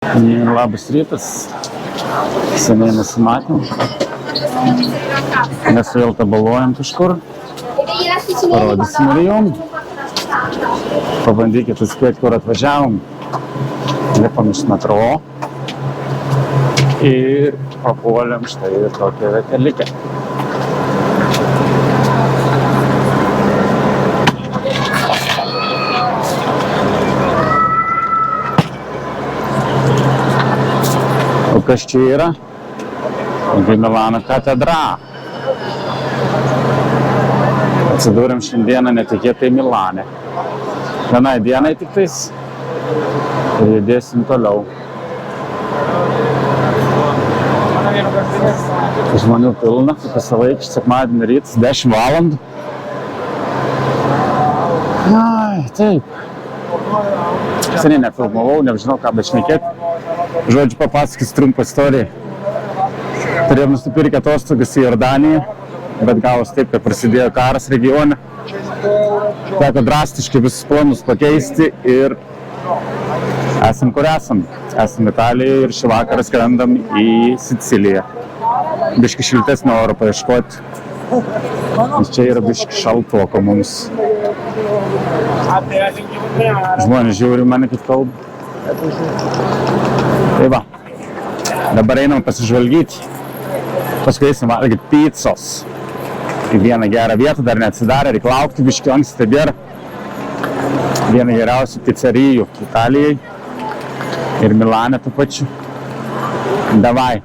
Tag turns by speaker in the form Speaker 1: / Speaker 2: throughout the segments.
Speaker 1: Labas rytas, seniai nesimatėm, mes vėl tabaluojam kažkur, parodysim ir jum. Pabandykit atspėti, kur atvažiavom, lipam iš metro ir papuolėm štai tokią vietelikę. O kas čia yra? Milano katedra. Atsidūrėm šiandieną netikėtai Milane. Vienai dienai tik tais ir judėsim toliau. Žmonių pilna, visą laiką, sekmadienį rytas, 10 valandų. Ai, taip. Seniai nefilmavau, nežinau ką bešnekėti. Žodžiu, papasakys trumpą istoriją. Turėjom nusipirkę atostogas į Jordaniją, bet gavos taip, kad prasidėjo karas regione. Teko drastiškai visus planus pakeisti ir esam kur esam. Esam Italijoje ir šį vakarą skrendam į Siciliją. Biški šiltesnio oro paieškoti, nes čia yra biški šaltoko mums. Žmonės žiūri mane kaip kalba. Tai va, dabar einam pasižvalgyti, paskui eisim valgyti picos. Į vieną gerą vietą, dar neatsidarė, reikia laukti biškį anksti tebėra. Viena geriausių pizzerijų Italijai ir Milane tų pačių. Davai.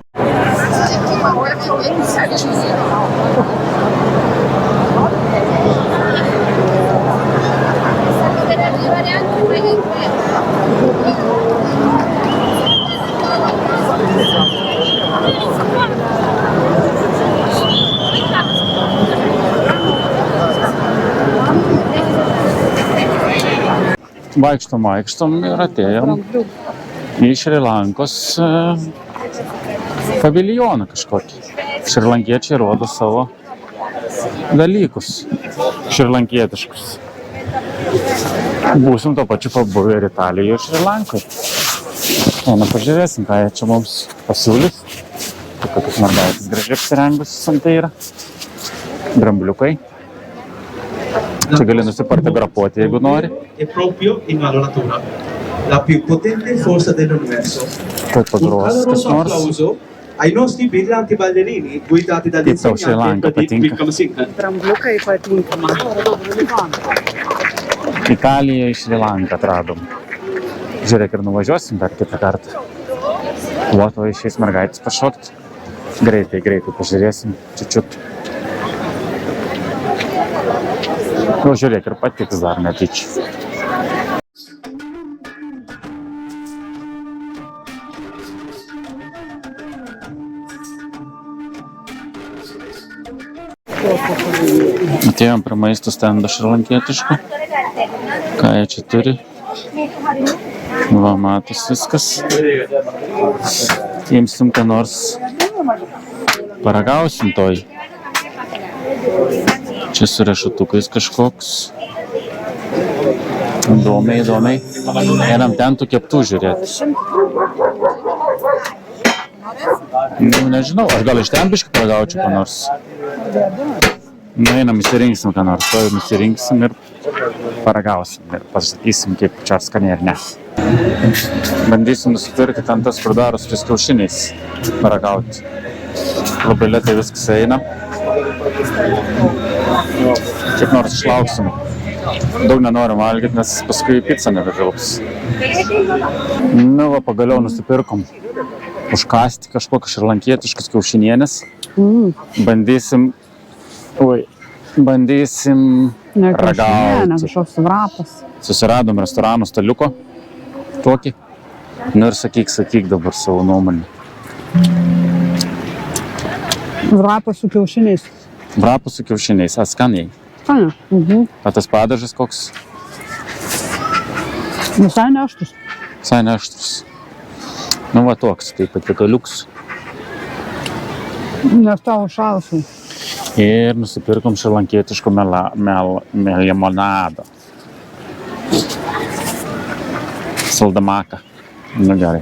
Speaker 1: Vaikštom ir atėjom į Šri Lankos paviljoną kažkokį. Šrilankiečiai rodo savo dalykus, šrilankietiškus. Būsim to pačiu pabuvę ir Italijoje ir Šri Lankoje. Pažiūrėsim, ką jie čia mums pasiūlys. Kokios mergaitės gražiai apsirengusios ant tai yra. Drambliukai. Čia gali nusipartografuoti, jeigu nori.
Speaker 2: È proprio in natura, la più potente forza dell'universo.
Speaker 1: Un
Speaker 2: caloroso applauso ai nostri brillanti ballerini guidati dall'insegnante Pradeep Vikram Singh.
Speaker 3: Drambliukai patinka man.
Speaker 1: Italiją į Šri Lanką atradom. Žiūrėk, ir nuvažiuosim dar kitą kartą. O išeis mergaitės pašokti. Greitai pažiūrėsim, čiučiut. O žiūrėk, ir patiks dar netyčia. Atėjom prie maisto stendo šrilankietiško. Ką jie čia turi? Va, matos viskas. Imsim ką nors. Paragausim toj. Čia su riešutukais kažkoks. Įdomiai. Einam ten tų keptų žiūrėti. Nežinau, aš gal iš ten biškį paragaučiau ką nors. Einam, įsirinksim ką nors. To nusirinksim ir paragausim. Ir pasakysim, kaip čia skaniai ar ne. Bandysim nusipirkti ten tas, kur daro su tais kiaušiniais paragauti. Labai lėtai viskas eina. Kaip nors išlauksim. Daug nenorim valgyti, nes paskui pizza nebetilps. Va, pagaliau nusipirkom užkasti kažkokius šrilankietiškus kiaušinienės. Bandysim ragauti.
Speaker 3: Kažkoks vrapas.
Speaker 1: Susiradom restoranų staliuko. Tokį. Ir sakyk dabar savo nuomonę.
Speaker 3: Vrapas su kiaušiniais.
Speaker 1: Vrapas su kiaušiniais, skaniai.
Speaker 3: Skaniai.
Speaker 1: O tas padažas koks?
Speaker 3: Visai neaštrus.
Speaker 1: Visai neaštrus. Va toks, taip patikaliuks.
Speaker 3: Nes tavo šalsiai.
Speaker 1: Ir nusipirkom šrilankietiško limonado. Saldamaka. Nu gerai.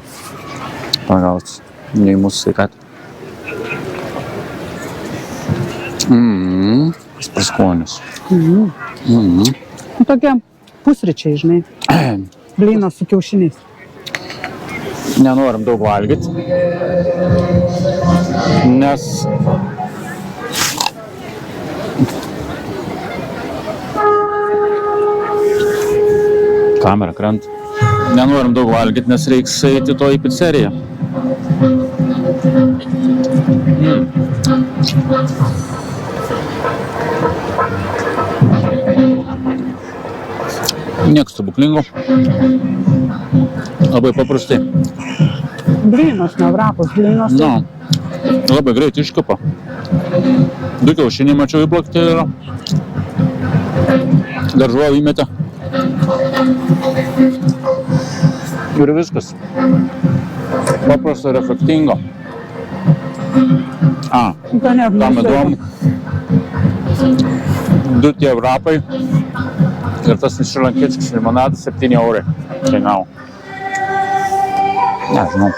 Speaker 1: pagauti nei mūsų sveikatą. Praskonis.
Speaker 3: Tokie pusryčiai, žinai. Blynas su kiaušiniais.
Speaker 1: Nenorim daug valgyti, nes kamera krenta. Nenorim daug valgyti, nes reiks eiti to į pizzeriją. Nieks stebuklingo. Labai paprastai.
Speaker 3: Blynas, ne wrapas, blynas.
Speaker 1: Labai greit iškepa. 2 kiaušiniai mačiau įplakti yra. Daržovę įmetė. Ir viskas. Paprasto ir efektingo. Tam įdomu. 2 tie wrapai. Ir tas šrilankiečius limonadas 7 eurai kainavo. Nežinau.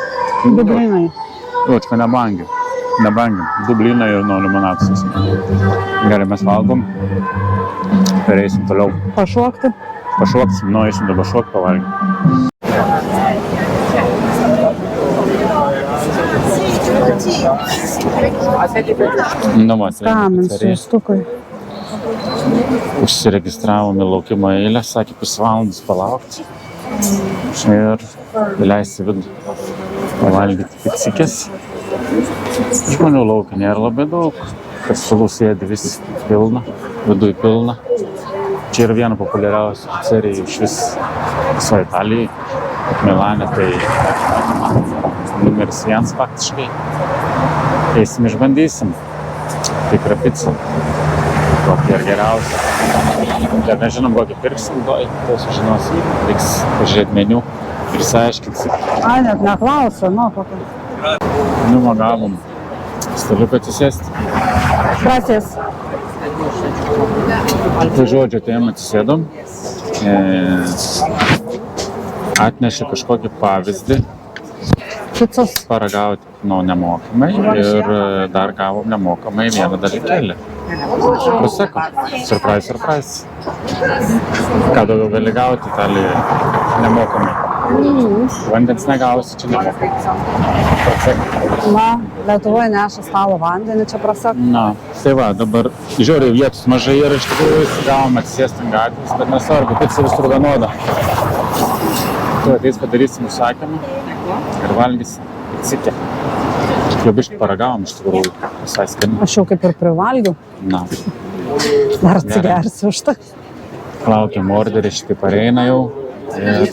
Speaker 3: 2 blynai.
Speaker 1: Jočka nebrangi. 2 blynai ir nuo limonadas. Gerai, mes valgom. Ir eisim toliau.
Speaker 3: Pašokti.
Speaker 1: Pašoksim, eisim dabar šokti pavalgyti.
Speaker 3: Skambins siųstukai.
Speaker 1: Užsiregistravom į laukimo eilę, sakė 5 valandas palaukti ir įleisti vidų pavalgyti picikės. Žmonių laukia nėra labai daug, kas stalų sėdi vis pilna, viduj pilna. Čia yra viena populiariausių pizzerijų iš viso Italijai, Milane, tai numeris 1 faktiškai. Eisim išbandysim tikrą pizzą. Kokia ir geriausia. Dar nežinom, kokį pirksim, tai sužinosim. Reiks pažiūrėti meniu ir išsiaiškinsim.
Speaker 3: Net neklausia, kokio.
Speaker 1: Gavom staliuką atsisėsti.
Speaker 3: Gracias.
Speaker 1: Tai žodžiu, atėjom atsisėdom. Atnešė kažkokį pavyzdį.
Speaker 3: Picos.
Speaker 1: Paragauti nemokamai ir dar gavom nemokamai vieną dalykėlį. Prosecco. Surprise. Ką daugiau gali gauti Italijoje nemokamai. Vandens negausi, čia nemokamai. Prosecco.
Speaker 3: Lietuvoje neša stalo vandenį, čia Prosecco.
Speaker 1: Tai va, dabar žiūrėjau, vietos mažai ir iš tikrųjų gavom atsisėsti ant gatvės, bet nesvarbu, pica visur vienoda. Tu ateis padarysim užsakymą ir valgysim picikę. Jau biškį paragavom iš tikrųjų, visai skaniai.
Speaker 3: Aš jau kaip ir privalgiau. Dar atsigersiu už tai.
Speaker 1: Laukiam orderį, šitai pareina jau ir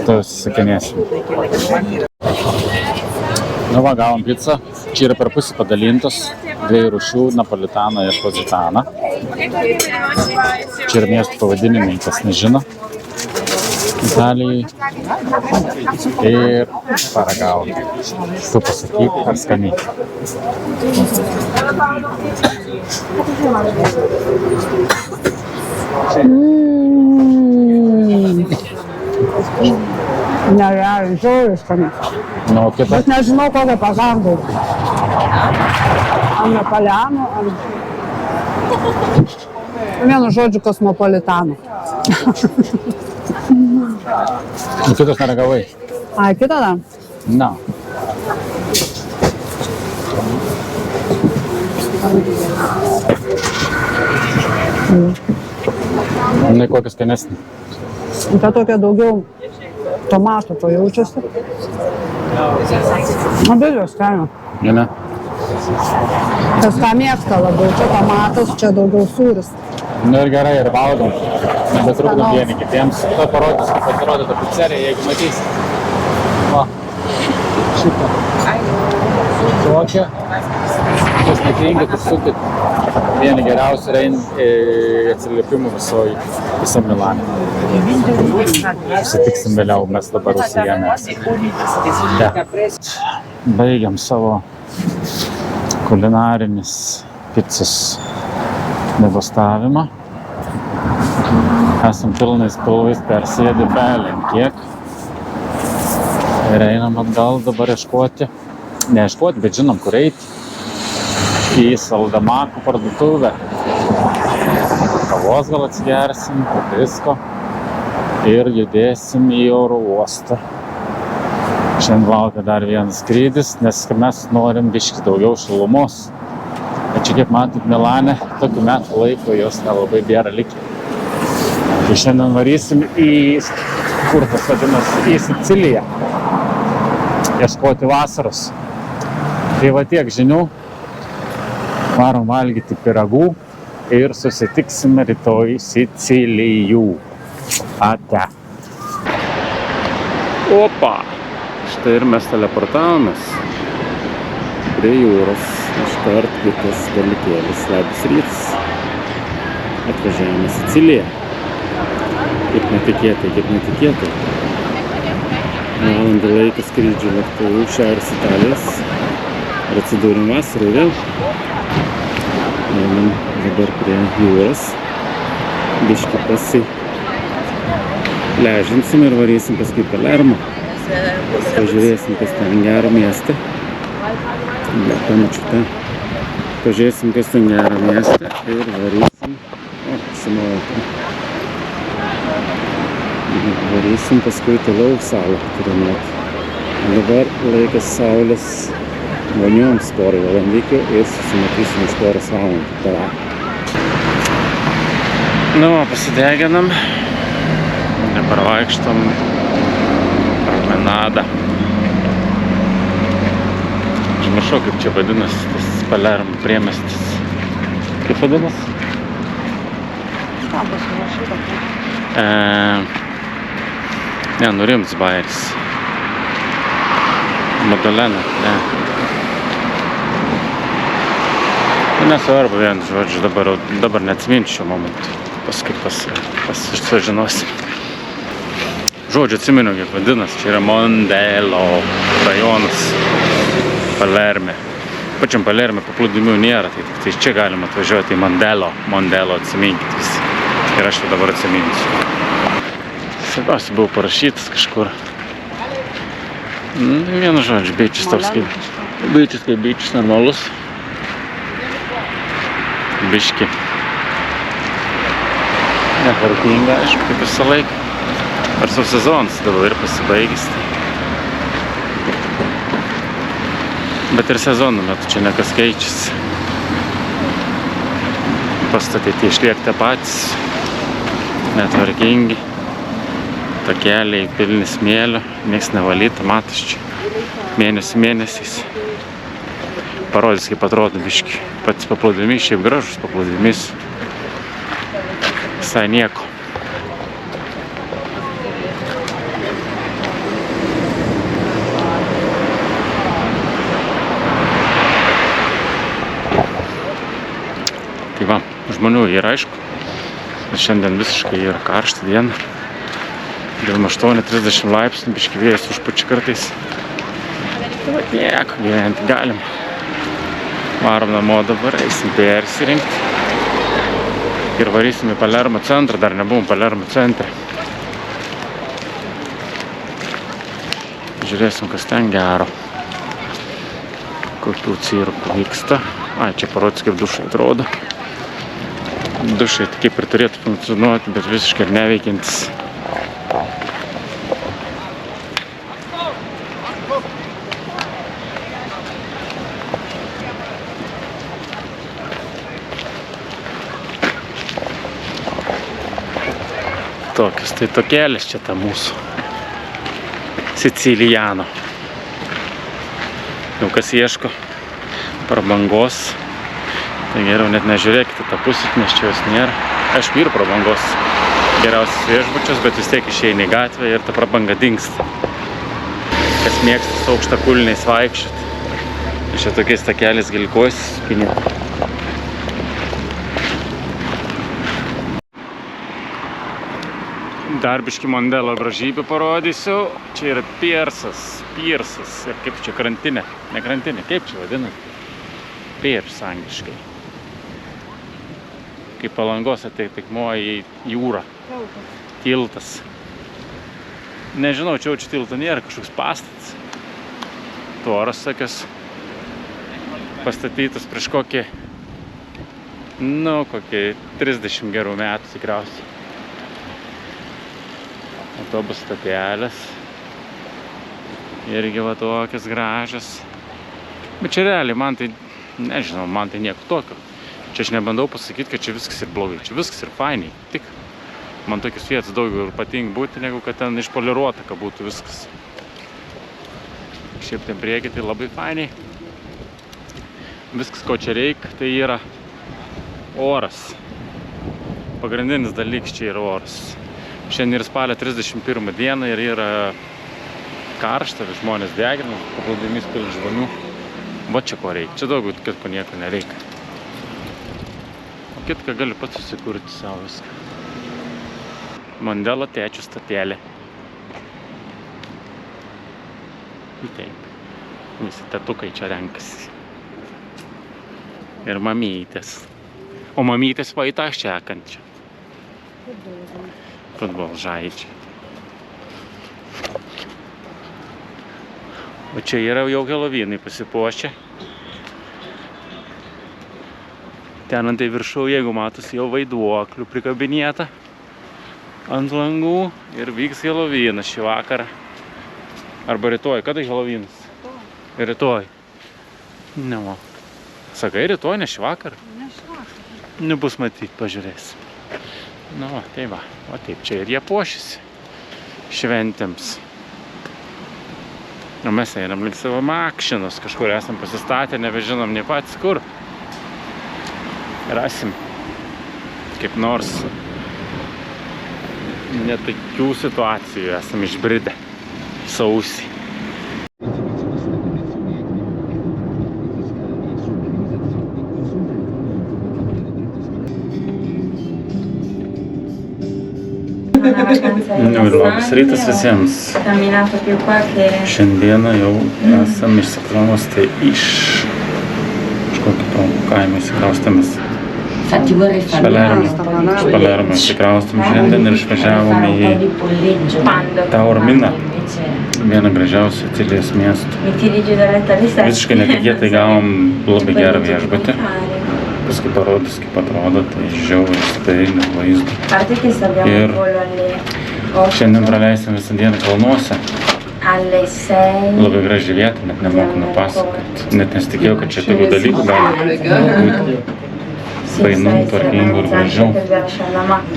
Speaker 1: to susisakinėsim. Gavom pizzą. Čia yra per pusį padalintos 2 rūšių, napolitana ir pozitana. Čia yra miestų pavadinimai, kas nežino. Italijai ir paragavom. Tu pasakyk, ar skaniai.
Speaker 3: Nerealiai, žiauriai skaniai.
Speaker 1: Kita?
Speaker 3: Bet nežinau, kokią pagardų. Ar napolitano, ar... Vienu žodžiu, kosmopolitano.
Speaker 1: Kitos neragavai?
Speaker 3: Kitą dar?
Speaker 1: Kokia skanesnė.
Speaker 3: Ta tokia daugiau tomatų to jaučiasi. Abejos skanios.
Speaker 1: Ne?
Speaker 3: Kas ką mėgsta labiau, čia tomatas, čia daugiau sūris.
Speaker 1: Ir gerai, ir valgom. Nebetrukdom vieni kitiems. To parodys, kaip atrodo ta pizzerija, jeigu matysi. Šitą. Tokia. Jūs nekrinkit, užsukit. Vieni geriausių atsiliepimų visam Milane. Susitiksim vėliau, mes dabar užsiėmės. Baigiam savo kulinarinis pizzos degustavimą. Esam pilnais pilvais persėdę belenkiek. Ir einam atgal dabar ieškoti. Ne ieškoti, bet žinom, kur eiti. Į Saldamakų parduotuvę. Kavos gal atsigersim, visko. Ir judėsim į oro uostą. Šiandien laukia dar vienas skrydis, nes mes norim biškį daugiau šilumos. Bet čia, kaip matot, Milane, tokių metų laiko jos nelabai bėra likę. Tai šiandien varysim į, kur tas vadinasi, į Siciliją. Ieškoti vasaros. Tai va tiek žinių. Varom valgyti pyragų ir susitiksime rytoj Sicilijų. Ate. Opa! Štai ir mes teleportavomės prie jūros. Iškart kitas dalykėlis, labas rytas. Atvažiavome Siciliją. Kaip netikėtai. Valandą laiką skrydžių lėktuvu Šiaurės Italijos. Ir atsidūrėm vasarą vėl. Einam dabar prie jūros. Biškį ležinsim ir varysim paskui Palermo. Pažiūrėsim, kas ten gero mieste. Pažiūrėsim, kas ten gero mieste ir varysim. Varysim paskui toliau salą tyrinėti. Dabar laikas saulės vonioms porą valandykių ir susimatysim už poros valandų. Nu, pasideginam. Dabar vaikštom promenadą. Užmiršau, kaip čia vadinasi tas Palermo priemiestis. Kaip vadinasi? Ne, Nurimsbairis. Madalena, ne. Nesvarbu vien žodžiu, dabar neatsiminčiau momentų. Paskui sužinosim. Žodžiu, atsimenu, kaip vadinasi, čia yra Mondello rajonas Palerme. Pačiam Palerme paplūdimių nėra, tai čia galima atvažiuoti į Mondello atsiminkit visi. Ir aš tai dabar atsiminsiu. Svarbiausia buvo parašytas kažkur. Vienu žodžiu, beičius toks kaip beičius normalus. Biški. Netvarkinga, aišku, kaip visą laiką. Ar su sezonas dabar ir pasibaigęs. Bet ir sezono metu čia nekas keičiasi. Pastatai tie išlieka patys, netvarkingi. Takeliai pilni smėlio, nieks nevalyta, matas čia mėnesiais. Parodys, kaip atrodo biški. Pats paplūdimys, šiaip gražus paplūdimys. Visai nieko. Tai va, žmonių yra aišku. Šiandien visiškai yra karšta diena. 8-30 laipsnių, biški vėjas užpučia kartais. Tai va, nieko, gyventi galim. Varom namo dabar, eisim persirinkti. Ir varysim į Palermo centrą, dar nebuvom Palermo centre. Žiūrėsim, kas ten gero. Kokių cirkų vyksta. Ai, čia parodys, kaip dušai atrodo. Dušai kaip ir turėtų funkcionuoti, bet visiškai neveikiantis. Tokius, tai tokelis čia ta mūsų Sicilijano. Jau kas ieško prabangos, tai geriau net nežiūrėkite tą pusę, nes čia jos nėra. Aišku, ir prabangos geriausias viešbučias, bet vis tiek išeini į gatvę ir ta prabanga dingsta. Kas mėgsta su aukštakulniais vaikščioti. Čia tokiais takeliais gali kojas sukinėti. Dar biškį Mondello gražybę parodysiu. Čia yra Piersas. Ir kaip čia krantinė? Ne krantinė, kaip čia vadinasi? Piers angliškai. Kaip Palangos atitikmuo į jūrą. Tiltas. Nežinau, čia tilto nėra, kažkoks pastatas. Tvoros tokios pastatytas prieš kokį 30 gerų metų tikriausiai. Autobus stotelės. Irgi va tokias gražios. Bet čia realiai, man tai, nežinau, man tai nieko tokio. Čia aš nebandau pasakyti, kad čia viskas ir blogai. Čia viskas ir fainiai. Tik man tokius vietas daugiau ir patinka būti, negu kad ten išpoliruota, kad būtų viskas. Šiaip ten priekį tai labai fainiai. Viskas, ko čia reikia, tai yra oras. Pagrindinis dalykas čia yra oras. Šiandien ir spalio 31 dieną ir yra karšta, žmonės degina, paplūdimys pilna žmonių. Va čia ko reikia. Čia daugiau kitko nieko nereikia. O kitką gali pats susikurti savo viską. Mandelo tėčių statėlė. Ir taip. Visi tetukai čia renkasi. Ir mamytės. O mamytės va į tą šekančią. Futbol žaidžia. O čia yra jau Helovynai pasipuošę. Ten ant tai viršau, jeigu matosi, jau vaiduoklių prikabinėta ant langų ir vyks Helovynas šį vakarą. Arba rytoj. Kada Helovynas? Rytoj. Ne, o. Sakai, rytoj, ne šį vakarą?
Speaker 3: Ne šį vakarą.
Speaker 1: Nebus matyti, pažiūrės. Nu, tai va. O taip, čia ir jie puošėsi šventėms. O mes einam link savo mašinos, kažkur esam pasistatę, nebežinom nei patys kur. Rasim kaip nors netokių situacijų esam išbridę sausį. Ir labas rytas visiems. Šiandieną jau esam išsikraustę iš kažkokio kaimo išsikraustėmės. Palermo išsikraustėm šiandien ir išvažiavome į Taorminą, vieną gražiausių Italijos miestų. Visiškai netikėtai gavom labai gerą viešbutį. Paskui parodys, kaip atrodo, tai žiauriai staiga vaizdą. Ir šiandien praleisim visą dieną kalnuose. Labai graži vieta, net nemoku nupasakoti. Net nesitikėjau, kad čia tokių dalykų gali būti. Fainų, tvarkingų ir gražių.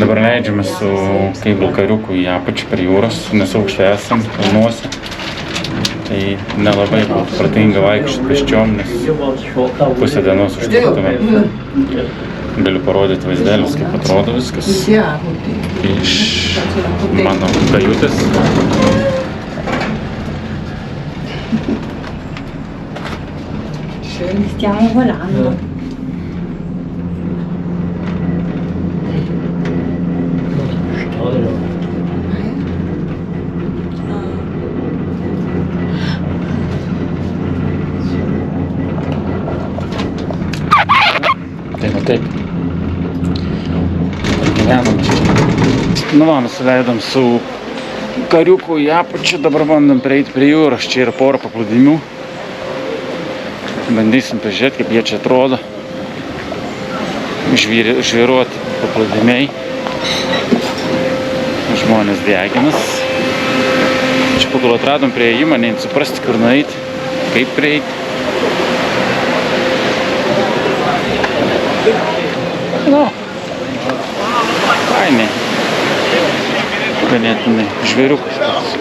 Speaker 1: Dabar leidžiame su Cable kariuku į apačią prie jūros, nes aukšte esam kalnuose. Tai nelabai pratinga vaikščioti pėsčiom, nes pusę dienos užtruktume. Galiu parodyti vaizdelis, kaip atrodo viskas iš mano kajutės.
Speaker 4: Stiamo volando.
Speaker 1: Taip. Gyvenam čia. Nu va, mes leidom su kariuku į apačią, dabar bandom prieiti prie jūros. Čia yra pora paplūdimių. Bandysim pažiūrėti, kaip jie čia atrodo. Žvyruoti paplūdimiai. Žmonės deginas. Čia pakol atradom prieėjimą, neįm suprasti, kur nueiti, kaip prieiti. Nu, fainai. Ganėtinai žvėriukas toks.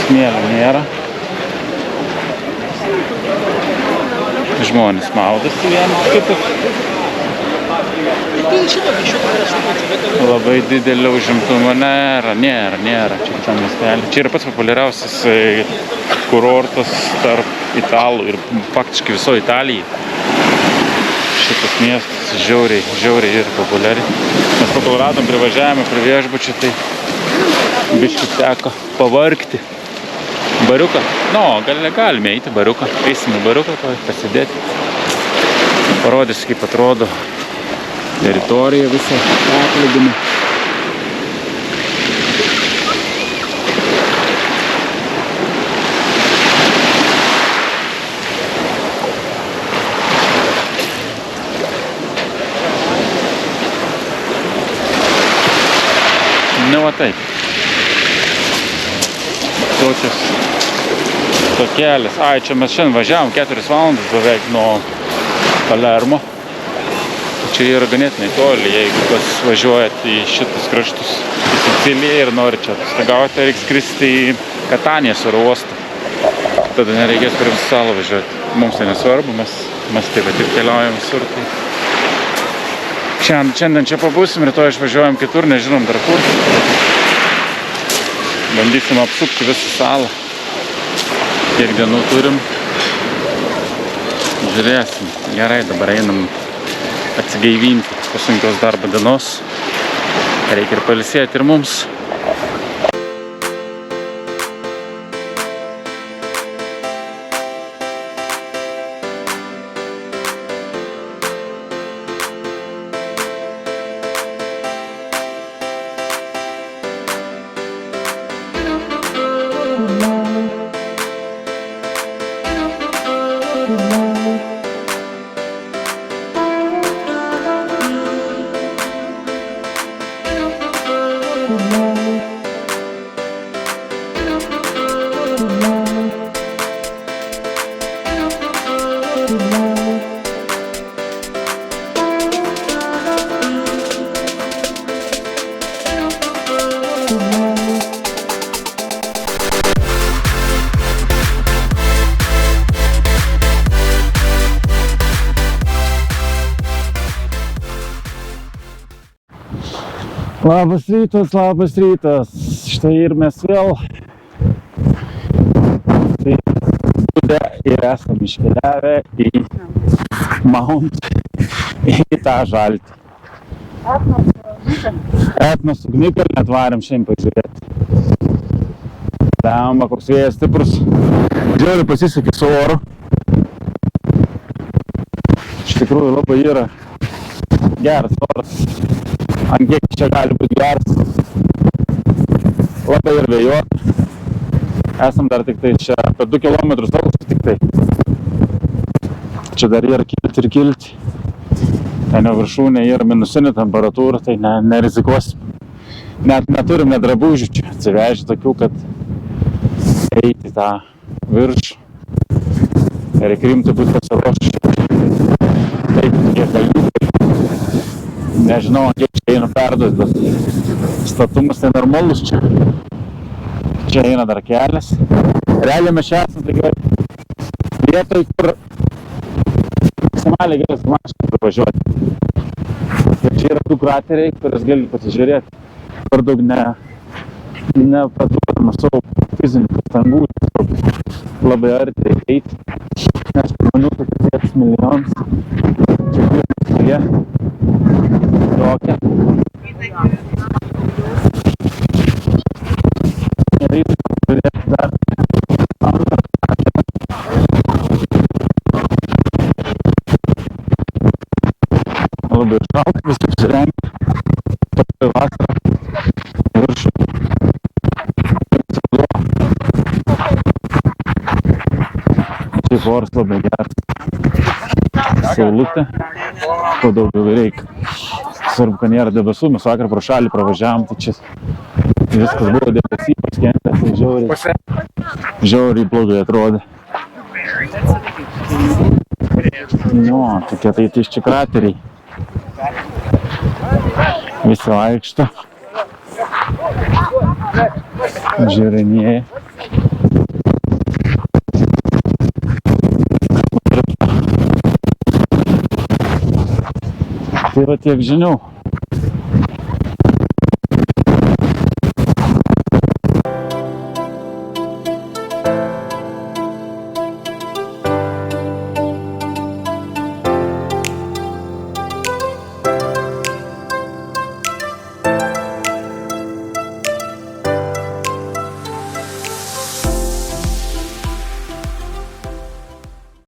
Speaker 1: Smėlio nėra. Žmonės maudosi vienas kitus. Labai didelio užimtumo nėra. Čia miestelį. Čia yra pats populiariausias kurortas tarp italų ir faktiškai viso Italijai. Šitas miestas žiauriai ir populiari. Mes pakol radom privažiavimą prie viešbučio, tai biškį teko pavargti. Bariuką. No, galime eiti bariuką. Eisime bariuką, pasidėti. Parodys, kaip atrodo teritorija visą paplūdimį. taip. Tokelės. Ai, čia mes šiandien važiavom 4 valandas beveik nuo Palermo. Čia yra ganėtinai toli, jeigu kas važiuojat į šitus kraštus, į Siciliją ir nori čia atostogauti, reikia skristi į Katanijos oro uostą. Tada nereikės per visą salą važiuoti. Mums tai nesvarbu, mes taip pat ir keliaujam visur. Šiandien čia pabūsim, rytoj išvažiuojam kitur, nežinom dar kur. Bandysim apsukti visą salą. Kiek dienų turim. Žiūrėsim. Gerai, dabar einam atsigaivinti po sunkios darbo dienos. Reikia ir pailsėti ir mums. Labas rytas. Štai ir mes vėl ir esam iškeliavę į Mount, į tą žaltį. Etnos ugnikalnį atvarėm šiandien pažiūrėti. Blemba, koks vėjas stiprus. Žiūrėjau, pasisekė su oru. Iš tikrųjų labai yra geras oras. Ant kiek čia gali būti geras. Labai ir vėjuot. Esam dar tik tai čia apie 2 kilometrus aukštis tik tai. Čia dar yra kilti ir kilti. Ten viršūnė yra minusinė temperatūra, tai nerizikuosim. Net neturim net drabužių čia atsivežę tokių, kad eiti tą viršų. Reikia rimtai būti pasiruošę. Taip, tokie kalniukai. Nežinau, kiek čia eina perduoti, bet statumas tai normalus čia. Čia eina dar kelias. Realiai mes čia esam tokioj vietoj, kur maksimaliai gali su mašina pravažiuoti. Ir čia yra 2 krateriai, kurias gali pasižiūrėti. Per daug nepaduodama savo fizinių pastangų, labai arti eiti. Nes žmonių tokių 5 milijonus. Čia pirmas jie. Tokia. Reikia turėti dar antrą. Labai šalta, visi apsirengę. Tokia vasara. Viršų. Šiaip oras labai geras. Saulutė. Ko daugiau reikia. Svarbu, kad nėra debesų, mes vakar pro šalį pravažiavom, tai čia viskas buvo debesy paskentęs, tai žiauriai blogai atrodė. Nu, tokie tai iš čia krateriai. Visi vaikšto. Žiūrinėja. Tai yra tiek žinių.